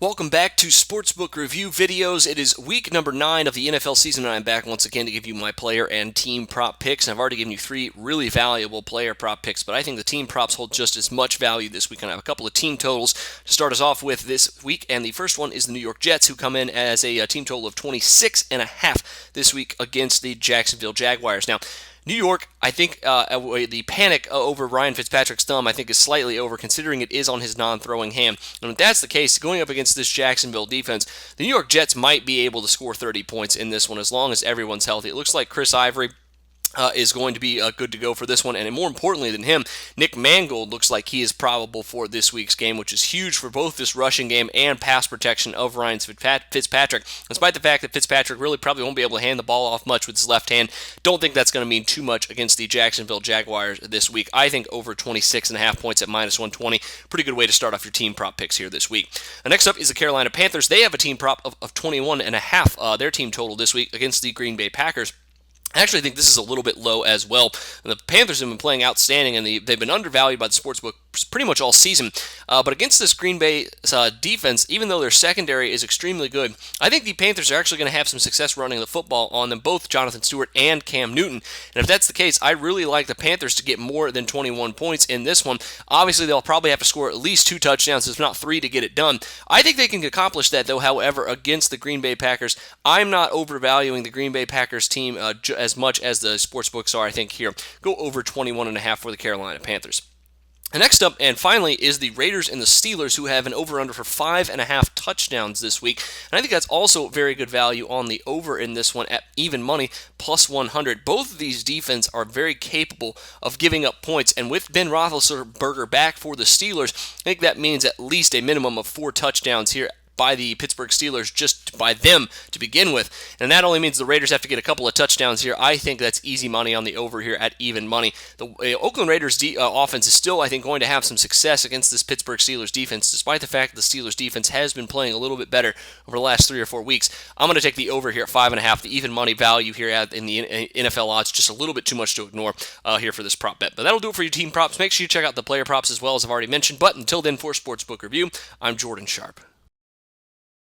Welcome back to Sportsbook Review Videos. It is week number 9 of the NFL season, and I'm back once again to give you my player and team prop picks. And I've already given you 3 really valuable player prop picks, but I think the team props hold just as much value this week. And I have a couple of team totals to start us off with this week, and the first one is the New York Jets, who come in as a team total of 26.5 this week against the Jacksonville Jaguars. Now, New York, I think the panic over Ryan Fitzpatrick's thumb, I think, is slightly over, considering it is on his non-throwing hand. And if that's the case, going up against this Jacksonville defense, the New York Jets might be able to score 30 points in this one as long as everyone's healthy. It looks like Chris Ivory is going to be good to go for this one. And more importantly than him, Nick Mangold looks like he is probable for this week's game, which is huge for both this rushing game and pass protection of Ryan Fitzpatrick. Despite the fact that Fitzpatrick really probably won't be able to hand the ball off much with his left hand, don't think that's going to mean too much against the Jacksonville Jaguars this week. I think over 26.5 points at minus 120. Pretty good way to start off your team prop picks here this week. Next up is the Carolina Panthers. They have a team prop of 21.5, their team total this week against the Green Bay Packers. I actually think this is a little bit low as well. And the Panthers have been playing outstanding, and they've been undervalued by the Sportsbook pretty much all season. But against this Green Bay defense, even though their secondary is extremely good, I think the Panthers are actually going to have some success running the football on them, both Jonathan Stewart and Cam Newton. And if that's the case, I really like the Panthers to get more than 21 points in this one. Obviously, they'll probably have to score at least 2 touchdowns, if not 3, to get it done. I think they can accomplish that, though, however, against the Green Bay Packers. I'm not overvaluing the Green Bay Packers team as much as the sportsbooks are, I think, here. Go over 21.5 for the Carolina Panthers. And next up, and finally, is the Raiders and the Steelers, who have an over-under for 5.5 touchdowns this week. And I think that's also very good value on the over in this one at even money, plus 100. Both of these defenses are very capable of giving up points. And with Ben Roethlisberger back for the Steelers, I think that means at least a minimum of 4 touchdowns here by the Pittsburgh Steelers, just by them to begin with. And that only means the Raiders have to get a couple of touchdowns here. I think that's easy money on the over here at even money. The Oakland Raiders offense is still, I think, going to have some success against this Pittsburgh Steelers defense, despite the fact that the Steelers defense has been playing a little bit better over the last 3 or 4 weeks. I'm going to take the over here at 5.5. The even money value here in the NFL odds, just a little bit too much to ignore here for this prop bet. But that'll do it for your team props. Make sure you check out the player props as well, as I've already mentioned. But until then, for Sportsbook Review, I'm Jordan Sharp.